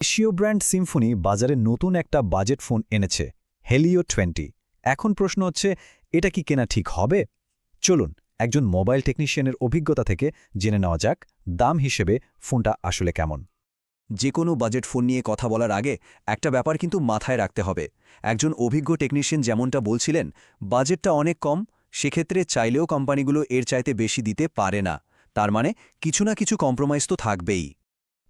এশীয় brand Symphony বাজারে নতুন একটা বাজেট ফোন এনেছে, হেলিও 20। এখন প্রশ্ন হচ্ছে, এটা কি কেনা ঠিক হবে? চলুন একজন মোবাইল টেকনিশিয়ানের অভিজ্ঞতা থেকে জেনে নেওয়া যাক দাম হিসেবে ফোনটা আসলে কেমন। যে কোনো বাজেট ফোন নিয়ে কথা বলার আগে একটা ব্যাপার কিন্তু মাথায় রাখতে হবে। একজন অভিজ্ঞ টেকনিশিয়ান যেমনটা বলছিলেন, বাজেটটা অনেক কম, সেক্ষেত্রে চাইলেও কোম্পানিগুলো এর চাইতে বেশি দিতে পারে না। তার মানে কিছু না কিছু কম্প্রোমাইজ তো থাকবেই।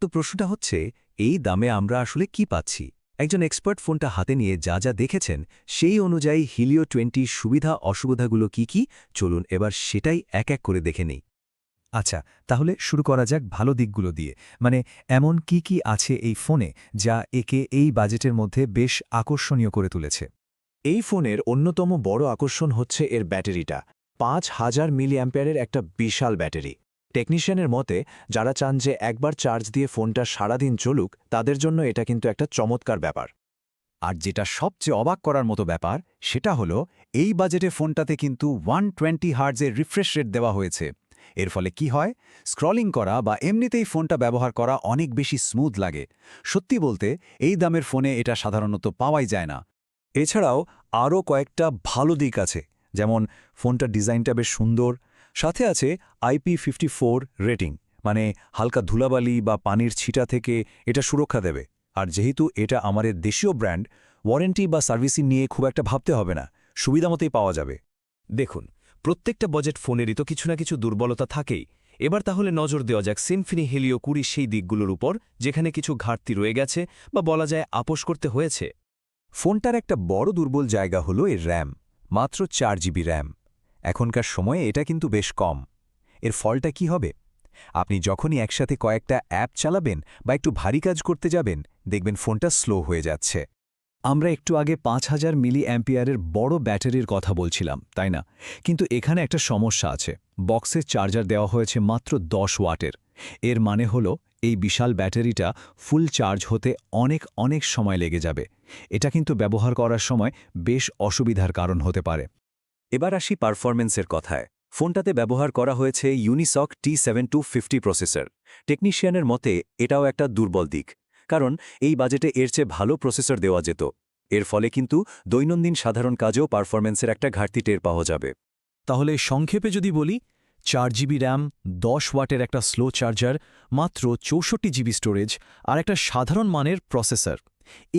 তো প্রশ্নটা হচ্ছে, এই দামে আমরা আসলে কি পাচ্ছি? একজন এক্সপার্ট ফোনটা হাতে নিয়ে যা যা দেখেছেন সেই অনুযায়ী হিলিও 20 সুবিধা অসুবিধাগুলো কি চলুন এবার সেটাই এক এক করে দেখে নেই। আচ্ছা, তাহলে শুরু করা যাক ভালো দিকগুলো দিয়ে। মানে এমন কি আছে এই ফোনে যা একে এই বাজেটের মধ্যে বেশ আকর্ষণীয় করে তুলেছে? এই ফোনের অন্যতম বড় আকর্ষণ হচ্ছে এর ব্যাটারিটা। 5000 মিলিঅ্যাম্পিয়ারের একটা বিশাল ব্যাটারি। টেকনিশিয়ানের মতে, যারা চান যে একবার চার্জ দিয়ে ফোনটা সারাদিন চলুক, তাদের জন্য এটা কিন্তু একটা চমৎকার ব্যাপার। আর যেটা সবচেয়ে অবাক করার মতো ব্যাপার, সেটা হলো এই বাজেটে ফোনটাতে কিন্তু 120 হার্টজের রিফ্রেশ রেট দেওয়া হয়েছে। এর ফলে কি হয়, স্ক্রলিং করা বা এমনিতেই ফোনটা ব্যবহার করা অনেক বেশি স্মুথ লাগে। সত্যি বলতে এই দামের ফোনে এটা সাধারণত পাওয়াই যায় না। এছাড়াও আরও কয়েকটা ভালো দিক আছে, যেমন ফোনটার ডিজাইনটা বেশ সুন্দর, সাথে আছে IP54 রেটিং, মানে হালকা ধুলাবালি বা পানির ছিটা থেকে এটা সুরক্ষা দেবে। আর যেহেতু এটা আমাদের দেশীয় ব্র্যান্ড, ওয়ারেন্টি বা সার্ভিসিং নিয়ে খুব একটা ভাবতে হবে না, সুবিধামতোই পাওয়া যাবে। দেখুন, প্রত্যেকটা বাজেট ফোনেরই তো কিছু না কিছু দুর্বলতা থাকেই। এবার তাহলে নজর দেওয়া যাক সিম্ফনি হেলিও 20 সেই দিকগুলোর উপর যেখানে কিছু ঘাটতি রয়ে গেছে বা বলা যায় আপোস করতে হয়েছে। ফোনটার একটা বড় দুর্বল জায়গা হলো এর র্যাম, মাত্র 4 GB র্যাম। এখনকার সময়ে এটা কিন্তু বেশ কম। এর ফলটা কি হবে? আপনি যখনই একসাথে কয়েকটা অ্যাপ চালাবেন বা একটু ভারী কাজ করতে যাবেন, দেখবেন ফোনটা স্লো হয়ে যাচ্ছে। আমরা একটু আগে 5000 মিলি অ্যাম্পিয়ারের বড় ব্যাটারির কথা বলছিলাম, তাই না? কিন্তু এখানে একটা সমস্যা আছে। বক্সের চার্জার দেওয়া হয়েছে মাত্র 10 ওয়াটের। এর মানে হলো এই বিশাল ব্যাটারিটা ফুল চার্জ হতে অনেক সময় লেগে যাবে। এটা কিন্তু ব্যবহার করার সময় বেশ অসুবিধার কারণ হতে পারে। এবার আসি পারফরম্যান্সের কথায়। ফোনটাতে ব্যবহার করা হয়েছে ইউনিসক T7250 প্রসেসর। টেকনিশিয়ানের মতে এটাও একটা দুর্বল দিক, কারণ এই বাজেটে এর চেয়ে ভালো প্রসেসর দেওয়া যেত। এর ফলে কিন্তু দৈনন্দিন সাধারণ কাজেও পারফরম্যান্সের একটা ঘাটতি টের পাওয়া যাবে। তাহলে সংক্ষেপে যদি বলি, 4 GB র্যাম, 10 ওয়াটের একটা স্লো চার্জার, মাত্র 64 GB স্টোরেজ আর একটা সাধারণ মানের প্রসেসর,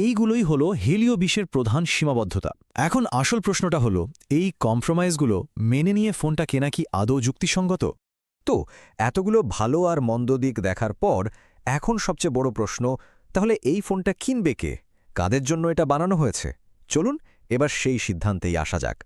এইগুলোই হলো হেলিও 20-এর প্রধান সীমাবদ্ধতা। এখন আসল প্রশ্নটা হলো, এই কম্প্রোমাইজগুলো মেনে নিয়ে ফোনটা কেনা কি আদৌ যুক্তিসঙ্গত? তো এতগুলো ভালো আর মন্দ দিক দেখার পর এখন সবচেয়ে বড় প্রশ্ন, তাহলে এই ফোনটা কিনবে কে? কাদের জন্য এটা বানানো হয়েছে? চলুন এবার সেই সিদ্ধান্তেই আসা যাক।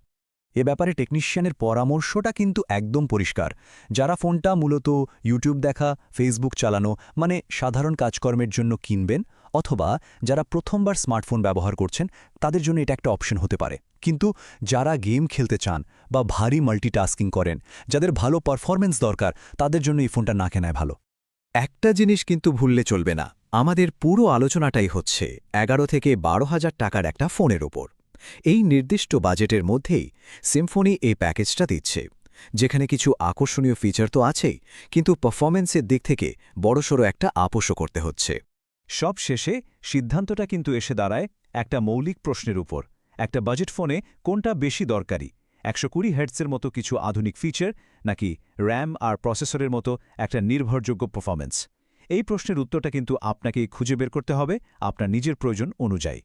এ ব্যাপারে টেকনিশিয়ানের পরামর্শটা কিন্তু একদম পরিষ্কার। যারা ফোনটা মূলত ইউটিউব দেখা, ফেসবুক চালানো, মানে সাধারণ কাজকর্মের জন্য কিনবেন, অথবা যারা প্রথমবার স্মার্টফোন ব্যবহার করছেন, তাদের জন্য এটা একটা অপশন হতে পারে। কিন্তু যারা গেম খেলতে চান বা ভারী মাল্টিটাস্কিং করেন, যাদের ভালো পারফরম্যান্স দরকার, তাদের জন্য এই ফোনটা না কেনাই ভালো। একটা জিনিস কিন্তু ভুললে চলবে না, আমাদের পুরো আলোচনাটাই হচ্ছে 11 থেকে 12,000 টাকার একটা ফোনের ওপর। এই নির্দিষ্ট বাজেটের মধ্যেই সিম্ফনি এই প্যাকেজটা দিচ্ছে, যেখানে কিছু আকর্ষণীয় ফিচার তো আছেই, কিন্তু পারফরম্যান্সের দিক থেকে বড়সড় একটা আপোষও করতে হচ্ছে। সব শেষে সিদ্ধান্তটা কিন্তু এসে দাঁড়ায় একটা মৌলিক প্রশ্নের উপর: একটা বাজেট ফোনে কোনটা বেশি দরকারি, 120 হার্টজের মতো কিছু আধুনিক ফিচার, নাকি র্যাম আর প্রসেসরের মতো একটা নির্ভরযোগ্য পারফরম্যান্স? এই প্রশ্নের উত্তরটা কিন্তু আপনাকেই খুঁজে বের করতে হবে আপনার নিজের প্রয়োজন অনুযায়ী।